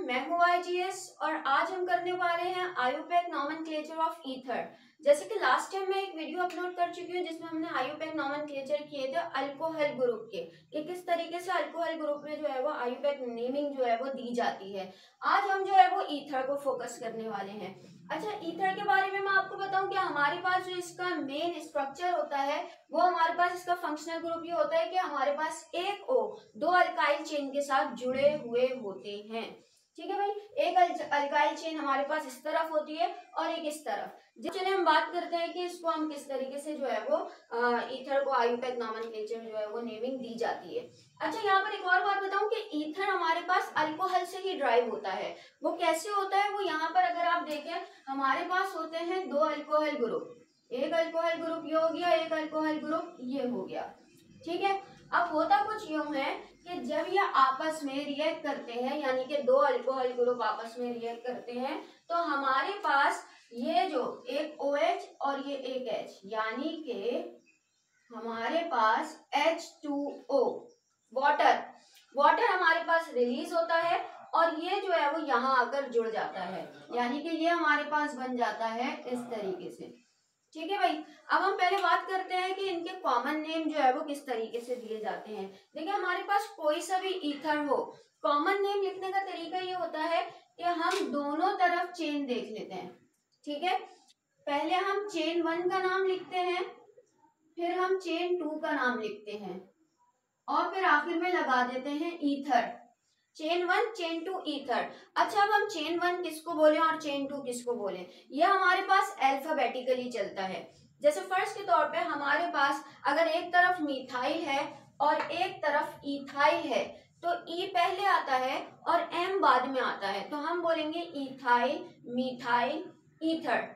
मैं हूँ YGS और आज हम करने वाले हैं IUPAC नॉमेनक्लेचर ऑफ ईथर। जैसे कि लास्ट टाइम मैं एक वीडियो अपलोड कर चुकी हूँ जिसमें हमने IUPAC नॉमेनक्लेचर किए थे अल्कोहल ग्रुप के, कि किस तरीके से अल्कोहल ग्रुप में जो है वो IUPAC नेमिंग जो है वो दी जाती है। आज हम जो है वो ईथर को फोकस करने वाले हैं। अच्छा, ईथर के बारे में मैं आपको बताऊं कि हमारे पास जो इसका मेन स्ट्रक्चर होता है वो हमारे पास इसका फंक्शनल ग्रुप ये होता है कि हमारे पास एक O दो अल्काइल चेन के साथ जुड़े हुए होते हैं। ठीक है भाई, एक अल्काइल चेन हमारे पास इस तरफ होती है और एक इस तरफ। चलिए हम बात करते हैं कि इसको हम किस तरीके से जो है वो ईथर को IUPAC नॉमेनक्लेचर जो है वो नेमिंग दी जाती है। अच्छा, यहाँ पर एक और बात बताऊं कि ईथर हमारे पास अल्कोहल से ही ड्राइव होता है। वो कैसे होता है, वो यहाँ पर अगर आप देखें हमारे पास होते हैं दो अल्कोहल ग्रुप, एक अल्कोहल ग्रुप ये हो गया, एक अल्कोहल ग्रुप ये हो गया। ठीक है, अब होता कुछ यूं है कि जब ये आपस में रिएक्ट करते हैं, यानी कि दो अल्कोहल ग्रुप आपस में रिएक्ट करते हैं, तो हमारे पास ये जो एक OH और ये एक H, यानी कि हमारे पास H2O वाटर हमारे पास रिलीज होता है और ये जो है वो यहाँ आकर जुड़ जाता है, यानी कि ये हमारे पास बन जाता है इस तरीके से। ठीक है भाई, अब हम पहले बात करते हैं कि इनके कॉमन नेम जो है वो किस तरीके से दिए जाते हैं। देखिए, हमारे पास कोई सा भी ईथर हो, कॉमन नेम लिखने का तरीका ये होता है कि हम दोनों तरफ चेन देख लेते हैं। ठीक है, पहले हम चेन 1 का नाम लिखते हैं, फिर हम चेन 2 का नाम लिखते हैं और फिर आखिर में लगा देते हैं ईथर। Chain 1 chain 2 ether. अच्छा, अब हम चेन 1 किसको बोले और चेन 2 किसको बोले, यह हमारे पास अल्फाबेटिकली चलता है। जैसे फर्स्ट के तौर पे हमारे पास अगर एक तरफ मिथाइल है और एक तरफ इथाइल है तो ई पहले आता है और एम बाद में आता है, तो हम बोलेंगे इथाइल मिथाइल ईथर।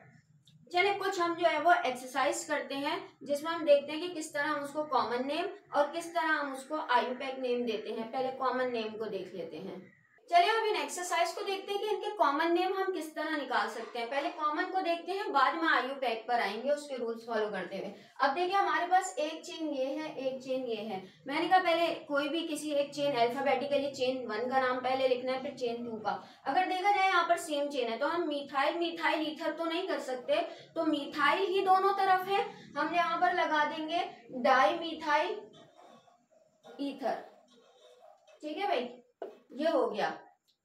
चलिए कुछ हम जो है वो एक्सरसाइज करते हैं जिसमें हम देखते हैं कि किस तरह हम उसको कॉमन नेम और किस तरह हम उसको IUPAC नेम देते हैं। पहले कॉमन नेम को देख लेते हैं। चलिए अब इन एक्सरसाइज को देखते हैं कि इनके कॉमन नेम हम किस तरह निकाल सकते हैं। पहले कॉमन को देखते हैं, बाद में IUPAC पर आएंगे उसके रूल्स फॉलो करते हुए। अब देखिए, हमारे पास एक चेन ये है, एक चेन ये है। मैंने कहा पहले कोई भी किसी एक चेन अल्फाबेटिकली चेन 1 का नाम पहले लिखना है, फिर चेन 2 का। अगर देखा जाए यहाँ पर सेम चेन है तो हम मिथाइल मिथाइल ईथर तो नहीं कर सकते, तो मिथाइल ही दोनों तरफ है, हम यहाँ पर लगा देंगे डाई मिथाइल ईथर। ठीक है भाई, ये हो गया।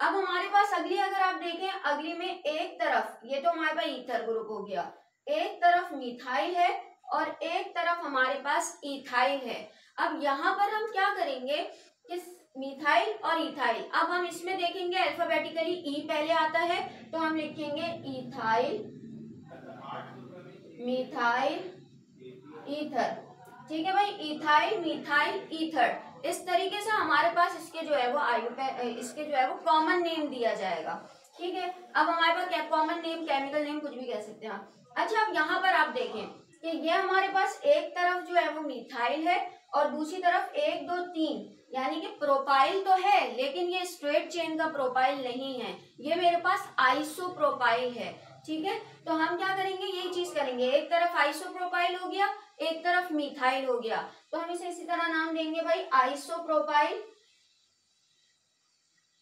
अब हमारे पास अगली अगर आप देखें, अगली में एक तरफ ये तो हमारे पास ईथर ग्रुप हो गया, एक तरफ मिथाइल है और एक तरफ हमारे पास इथाइल है। अब यहाँ पर हम क्या करेंगे कि मिथाइल और इथाइल, अब हम इसमें देखेंगे अल्फाबेटिकली ई पहले आता है तो हम लिखेंगे इथाइल मिथाइल ईथर। ठीक है भाई, इथाइल मिथाइल ईथर। इस तरीके से हमारे पास इसके जो है वो इसके जो है वो कॉमन नेम दिया जाएगा। ठीक है, अब हमारे पास क्या कॉमन नेम, केमिकल नेम, कुछ भी कह सकते हैं। अच्छा, अब यहाँ पर आप देखें कि ये हमारे पास एक तरफ जो है वो मिथाइल है और दूसरी तरफ 1 2 3, यानी कि प्रोपाइल तो है लेकिन ये स्ट्रेट चेन का प्रोपाइल नहीं है, ये मेरे पास आइसोप्रोपाइल है। ठीक है, तो हम क्या करेंगे, यही चीज करेंगे, एक तरफ आइसोप्रोपाइल हो गया, एक तरफ मिथाइल हो गया, तो हम इसे इसी तरह नाम देंगे भाई आइसोप्रोपाइल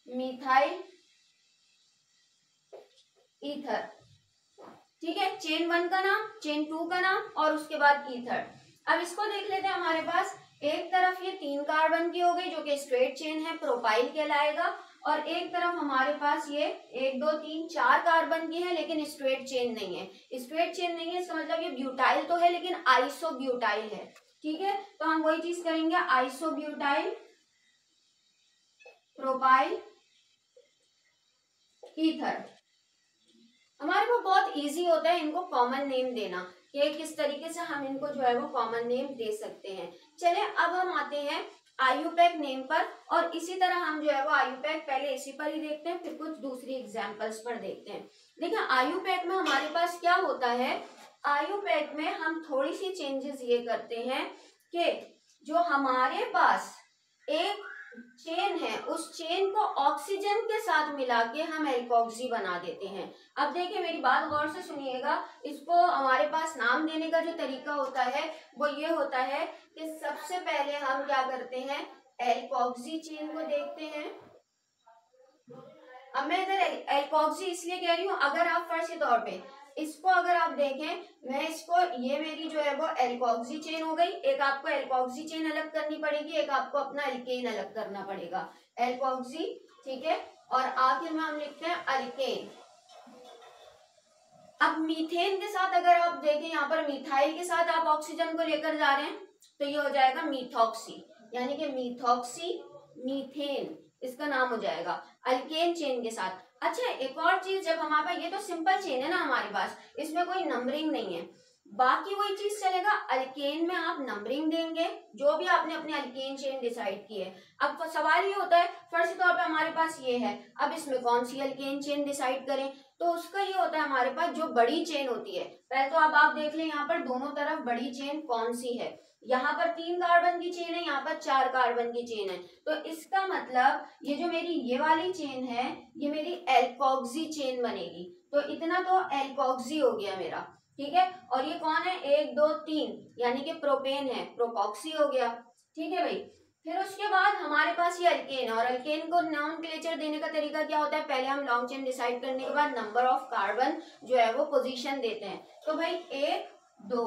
मिथाइल ईथर। ठीक है, चेन 1 का नाम, चेन 2 का नाम और उसके बाद ईथर। अब इसको देख लेते हैं, हमारे पास एक तरफ ये 3 कार्बन की हो गई जो कि स्ट्रेट चेन है, प्रोपाइल कहलाएगा, और एक तरफ हमारे पास ये 1 2 3 4 कार्बन की है लेकिन स्ट्रेट चेन नहीं है। स्ट्रेट चेन नहीं है इसका मतलब ये ब्यूटाइल तो है लेकिन आइसोब्यूटाइल है। ठीक है, तो हम वही चीज करेंगे, आइसोब्यूटाइल प्रोपाइल ईथर। हमारे को बहुत इजी होता है इनको कॉमन नेम देना, कि किस तरीके से हम इनको जो है वो कॉमन नेम दे सकते हैं। चलिए अब हम आते हैं IUPAC नेम पर, और इसी तरह हम जो है वो IUPAC पहले इसी पर ही देखते हैं, फिर कुछ दूसरी एग्जांपल्स पर देखते हैं। देखिए, IUPAC में हमारे पास क्या होता है, IUPAC में हम थोड़ी सी चेंजेस ये करते हैं कि जो हमारे पास एक चेन है उस चेन को ऑक्सीजन के साथ मिला के हम एल्कोक्सी बना देते हैं। अब देखिए, मेरी बात गौर से सुनिएगा, इसको हमारे पास नाम देने का जो तरीका होता है वो ये होता है कि सबसे पहले हम क्या करते हैं, एल्कोक्सी चेन को देखते हैं, अब मैं इधर एल्कोक्सी इसलिए कह रही हूँ, अगर आप फर्स्ट के तौर पे इसको अगर आप देखें, मैं इसको, ये मेरी जो है वो एल्कोक्सी चेन हो गई, एक आपको एल्कोक्सी चेन अलग करनी पड़ेगी, एक आपको अपना एल्केन अलग करना पड़ेगा, एल्कोक्सी, ठीक है, और आखिर में हम लिखते हैं अल्केन। अब मीथेन के साथ अगर आप देखें, यहाँ पर मिथाइल के साथ आप ऑक्सीजन को लेकर जा रहे हैं, तो ये हो जाएगा मीथॉक्सी, यानी कि मीथॉक्सी मीथेन इसका नाम हो जाएगा अल्केन चेन के साथ। अच्छा, एक और चीज, जब हमारे पास ये तो सिंपल चेन है ना हमारे पास, इसमें कोई नंबरिंग नहीं है, बाकी वही चीज चलेगा, अल्केन में आप नंबरिंग देंगे जो भी आपने अपने अल्केन चेन डिसाइड की है। अब सवाल ये होता है, फर्स्ट तौर पे हमारे पास ये है, अब इसमें कौन सी अल्केन चेन डिसाइड करें, तो उसका ये होता है हमारे पास जो बड़ी चेन होती है, पहले तो अब आप देख लें यहाँ पर दोनों तरफ बड़ी चेन कौन सी है, यहाँ पर 3 कार्बन की चेन है, यहाँ पर 4 कार्बन की चेन है, तो इसका मतलब ये जो मेरी ये वाली चेन है ये मेरी एल्कोक्सी चेन बनेगी, तो इतना तो एल्कोक्सी हो गया मेरा, ठीक है, और ये कौन है, 1 2 3 यानी कि प्रोपेन है, प्रोपॉक्सी हो गया, ठीक है भाई। फिर उसके बाद हमारे पास ये अल्केन है, और अल्केन को नॉमेनक्लेचर देने का तरीका क्या होता है, पहले हम लॉन्ग चेन डिसाइड करने के बाद नंबर ऑफ कार्बन जो है वो पोजीशन देते हैं, तो भाई 1 2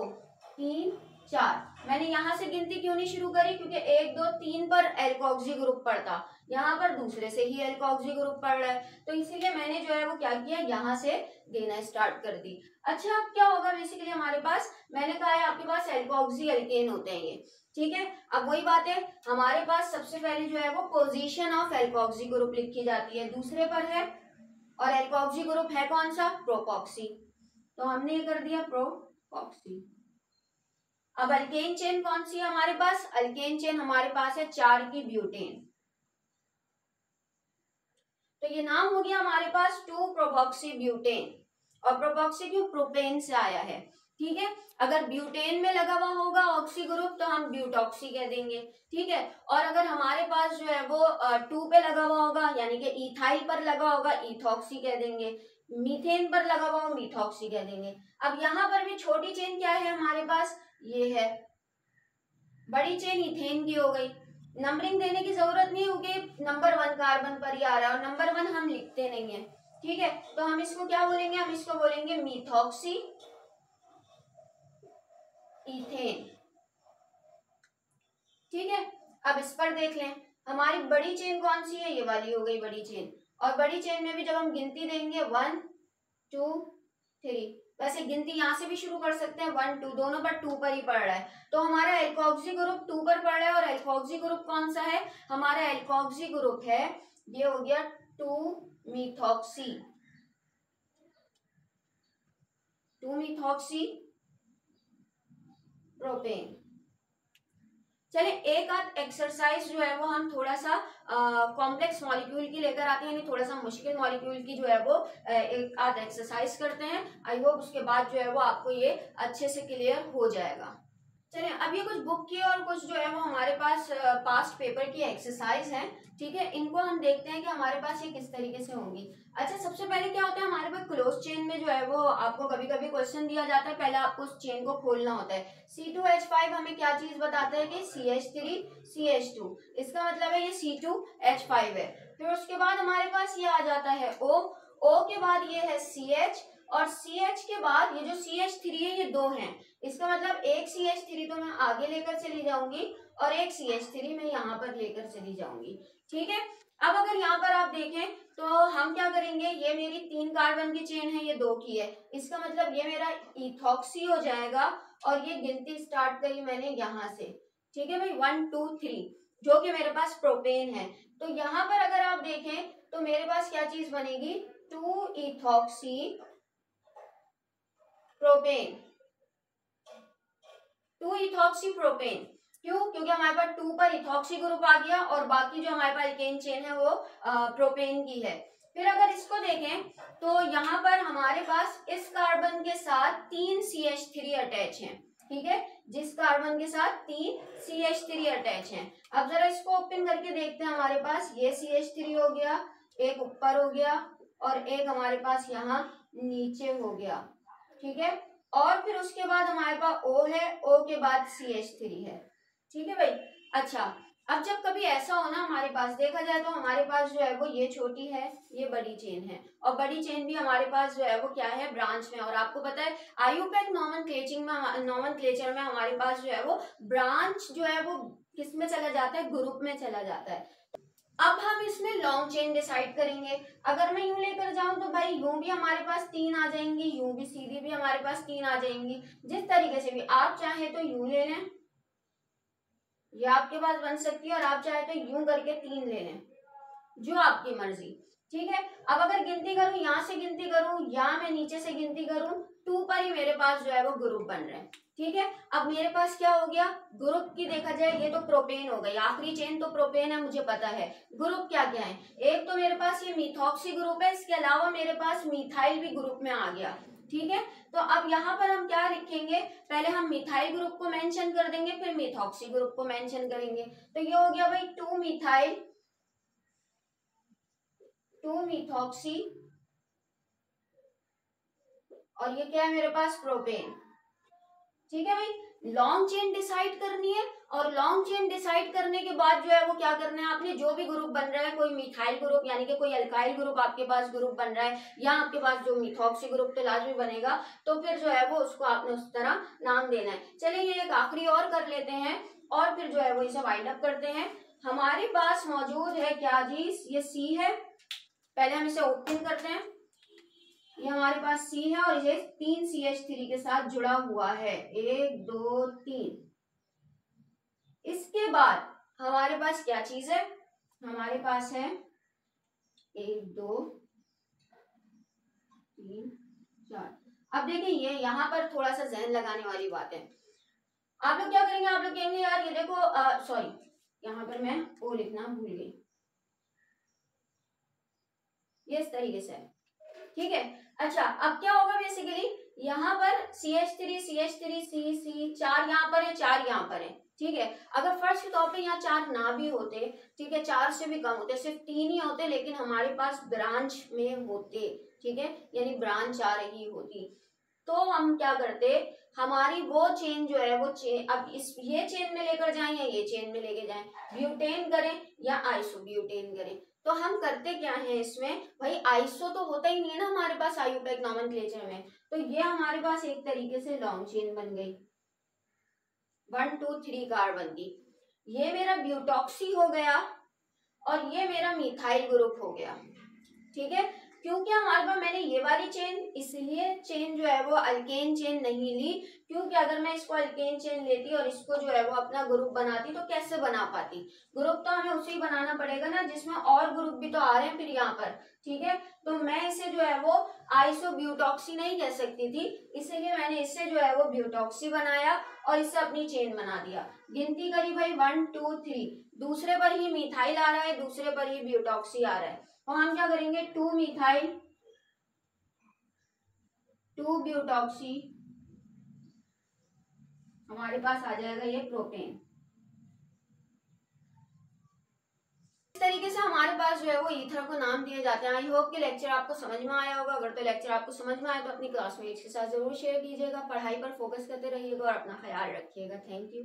3 4, मैंने यहाँ से गिनती क्यों नहीं शुरू करी, क्योंकि 1 2 3 पर एल्कोक्सी ग्रुप पड़ता, यहाँ पर दूसरे से ही एल्कोक्सी ग्रुप पड़ रहा है, तो इसीलिए मैंने जो है वो क्या किया, यहाँ से देना स्टार्ट कर दी। अच्छा, अब क्या होगा, बेसिकली हमारे पास, मैंने कहा है आपके पास एल्कोक्सी अल्केन होते हैं ये, ठीक है। अब वही बात है, हमारे पास सबसे पहले जो है वो पोजीशन ऑफ एल्कोक्सी ग्रुप लिखी जाती है, दूसरे पर है, और एल्कोक्सी ग्रुप है कौन सा, प्रोपॉक्सी, तो हमने ये कर दिया प्रोपॉक्सी। अब अल्केन चेन कौन सी है हमारे पास, अल्केन चेन हमारे पास है 4 की ब्यूटेन, तो ये नाम हो गया हमारे पास 2 प्रोपॉक्सी ब्यूटेन, और प्रोपॉक्सी क्यों, प्रोपेन से आया है, ठीक है। अगर ब्यूटेन में लगा हुआ होगा ऑक्सी ग्रुप तो हम ब्यूटॉक्सी कह देंगे, ठीक है, और अगर हमारे पास जो है वो 2 पे लगा हुआ होगा, यानी कि इथाइल पर लगा होगा, इथॉक्सी कह देंगे, मीथेन पर लगा हुआ मिथॉक्सी कह देंगे। अब यहाँ पर भी छोटी चेन क्या है हमारे पास, ये है, बड़ी चेन इथेन की हो गई, नंबरिंग देने की जरूरत नहीं होगी, नंबर 1 कार्बन पर ही आ रहा है, और नंबर 1 हम लिखते नहीं है, ठीक है, तो हम इसको क्या बोलेंगे, हम इसको बोलेंगे मिथॉक्सी इथेन, ठीक है। अब इस पर देख लें, हमारी बड़ी चेन कौन सी है, ये वाली हो गई बड़ी चेन, और बड़ी चेन में भी जब हम गिनती देंगे 1 2 3, वैसे गिनती यहाँ से भी शुरू कर सकते हैं, 1 2 दोनों पर 2 पर ही पड़ रहा है, तो हमारा एल्कोक्सी ग्रुप 2 पर पड़ रहा है, और एल्कोक्सी ग्रुप कौन सा है, हमारा एल्कोक्सी ग्रुप है, ये हो गया 2 मिथॉक्सी, 2 मिथॉक्सी प्रोपेन। चलिए एक आध एक्सरसाइज जो है वो हम थोड़ा सा कॉम्प्लेक्स मॉलिक्यूल की लेकर आते हैं, यानी थोड़ा सा मुश्किल मॉलिक्यूल की जो है वो एक आध एक्सरसाइज करते हैं, आई होप उसके बाद जो है वो आपको ये अच्छे से क्लियर हो जाएगा। चलिए अब ये कुछ बुक की और कुछ जो है वो हमारे पास पास्ट पेपर की एक्सरसाइज है, ठीक है, इनको हम देखते हैं कि हमारे पास ये किस तरीके से होंगी। अच्छा, सबसे पहले क्या होता है हमारे पास क्लोज चेन में जो है वो आपको कभी कभी क्वेश्चन दिया जाता है, पहले आपको उस चेन को खोलना होता है। C2H5 हमें क्या चीज बताता है कि CH3CH2, इसका मतलब है ये C2H5 है। फिर उसके बाद हमारे पास ये आ जाता है O के बाद ये है CH, और CH के बाद ये जो CH3 है ये 2 हैं, इसका मतलब एक CH3 तो मैं आगे लेकर चली जाऊंगी और एक CH3 मैं यहाँ पर लेकर चली जाऊंगी, ठीक है। अब अगर यहाँ पर आप देखें तो हम क्या करेंगे, ये मेरी 3 कार्बन की चेन है, ये 2 की है, इसका मतलब ये मेरा इथॉक्सी हो जाएगा, और ये गिनती स्टार्ट करी मैंने यहाँ से, ठीक है भाई, 1 2 3, जो कि मेरे पास प्रोपेन है, तो यहाँ पर अगर आप देखें तो मेरे पास क्या चीज बनेगी, 2 इथॉक्सी प्रोपेन, 2 इथॉक्सी प्रोपेन, क्यों, क्योंकि हमारे पास 2 पर इथॉक्सी ग्रुप आ गया, और बाकी जो हमारे पास एल्केन चेन है वो प्रोपेन की है। फिर अगर इसको देखें तो यहाँ पर हमारे पास इस कार्बन के साथ 3 CH3 अटैच हैं, ठीक है, जिस कार्बन के साथ 3 CH3 अटैच हैं। अब जरा इसको ओपन करके देखते हैं, हमारे पास ये CH3 हो गया, एक ऊपर हो गया, और एक हमारे पास यहाँ नीचे हो गया, ठीक है, और फिर उसके बाद हमारे पास O है, O के बाद CH3 है, ठीक है भाई। अच्छा, अब जब कभी ऐसा हो ना हमारे पास, देखा जाए तो हमारे पास जो है वो ये छोटी है, ये बड़ी चेन है, और बड़ी चेन भी हमारे पास जो है वो क्या है, ब्रांच में। और आपको पता है आयुपैक नोमेनक्लेचर में हमारे पास जो है वो ब्रांच जो है वो किस में चला जाता है, ग्रुप में चला जाता है। अब हम इसमें लॉन्ग चेन डिसाइड करेंगे। अगर मैं यूं लेकर जाऊं तो भाई यूं भी हमारे पास 3 आ जाएंगी, यूं भी सीधी भी हमारे पास 3 आ जाएंगी। जिस तरीके से भी आप चाहे तो यूं ले लें, ये आपके पास बन सकती है, और आप चाहे तो यूं करके 3 ले लें, जो आपकी मर्जी। ठीक है, अब अगर गिनती करूं, यहां से गिनती करूं या मैं नीचे से गिनती करूं, 2 पर ही मेरे पास जो है वो ग्रुप बन रहे हैं। ठीक है, अब मेरे पास क्या हो गया, ग्रुप की देखा जाए ये तो प्रोपेन हो गई, आखिरी चेन तो प्रोपेन है, मुझे पता है। ग्रुप क्या क्या है, एक तो मेरे पास ये मिथॉक्सी ग्रुप है, इसके अलावा मेरे पास मिथाइल भी ग्रुप में आ गया। ठीक है, तो अब यहाँ पर हम क्या लिखेंगे, पहले हम मिथाइल ग्रुप को मेंशन कर देंगे, फिर मिथॉक्सी ग्रुप को मेंशन करेंगे। तो ये हो गया भाई 2 मिथाइल 2 मिथॉक्सी, और ये क्या है मेरे पास, प्रोपेन। ठीक है भाई, लॉन्ग चेन डिसाइड करनी है, और लॉन्ग चेन डिसाइड करने के बाद जो है वो क्या करना है, आपने जो भी ग्रुप बन रहा है, कोई मिथाइल ग्रुप यानी कि कोई अल्काइल ग्रुप आपके पास ग्रुप बन रहा है, या आपके पास जो मिथॉक्सी ग्रुप तो लाजमी बनेगा, तो फिर जो है वो उसको आपने उस तरह नाम देना है। चलिए ये एक आखिरी और कर लेते हैं, और फिर जो है वो इसे वाइंड अप करते हैं। हमारे पास मौजूद है क्या जी, ये सी है, पहले हम इसे ओपन करते हैं। ये हमारे पास सी है, और ये 3 CH3 के साथ जुड़ा हुआ है, 1 2 3। इसके बाद हमारे पास क्या चीज है, हमारे पास है 1 2 3 4। अब देखिए ये यहाँ पर थोड़ा सा जहन लगाने वाली बात है। आप लोग क्या करेंगे, आप लोग कहेंगे यार ये देखो, सॉरी यहाँ पर मैं ओ लिखना भूल गई, ये इस तरीके से है। ठीक है, अच्छा अब क्या होगा, बेसिकली यहाँ पर CH3 CH3 C 4 यहाँ पर है, 4 यहाँ पर है। ठीक है, अगर फर्स्ट के तौर पे यहाँ 4 ना भी होते, ठीक है, 4 से भी कम होते, सिर्फ 3 ही होते, लेकिन हमारे पास ब्रांच में होते, ठीक है, यानी ब्रांच आ रही होती, तो हम क्या करते, हमारी वो चेन जो है वो चेन, अब इस ये चेन में लेकर जाएं या ये चेन में लेके जाएं, ब्यूटेन करें या आइसोब्यूटेन करें, तो हम करते क्या है इसमें, भाई आइसो तो होता ही नहीं है ना हमारे पास आयुपैक नोमेनक्लेचर में, तो ये हमारे पास एक तरीके से लॉन्ग चेन बन गई, 1 2 3 कार्बन की। ये मेरा ब्यूटॉक्सी हो गया, और ये मेरा मिथाइल ग्रुप हो गया। ठीक है, क्योंकि हमारे पास मैंने ये वाली चेन, इसलिए चेन जो है वो अल्केन चेन नहीं ली, क्योंकि अगर मैं इसको अल्केन चेन लेती और इसको जो है वो अपना ग्रुप बनाती तो कैसे बना पाती, ग्रुप तो हमें उसे ही बनाना पड़ेगा ना जिसमें और ग्रुप भी तो आ रहे हैं फिर यहाँ पर। ठीक है, तो मैं इसे जो है वो आइसोब्यूटॉक्सी नहीं कह सकती थी, इसीलिए मैंने इससे जो है वो ब्यूटॉक्सी बनाया और इससे अपनी चेन बना दिया। गिनती करी भाई 1 2 3, दूसरे पर ही मिथाइल आ रहा है, दूसरे पर ही ब्यूटॉक्सी आ रहा है, और हम क्या करेंगे 2 मिथाइल 2 ब्यूटॉक्सी, हमारे पास आ जाएगा ये प्रोपेन। इस तरीके से हमारे पास जो है वो ईथर को नाम दिए जाते हैं। आई होप कि लेक्चर आपको समझ में आया होगा, अगर तो लेक्चर आपको समझ में आया तो अपनी क्लासमेट्स के साथ जरूर शेयर कीजिएगा, पढ़ाई पर फोकस करते रहिएगा और अपना ख्याल रखिएगा। Thank you.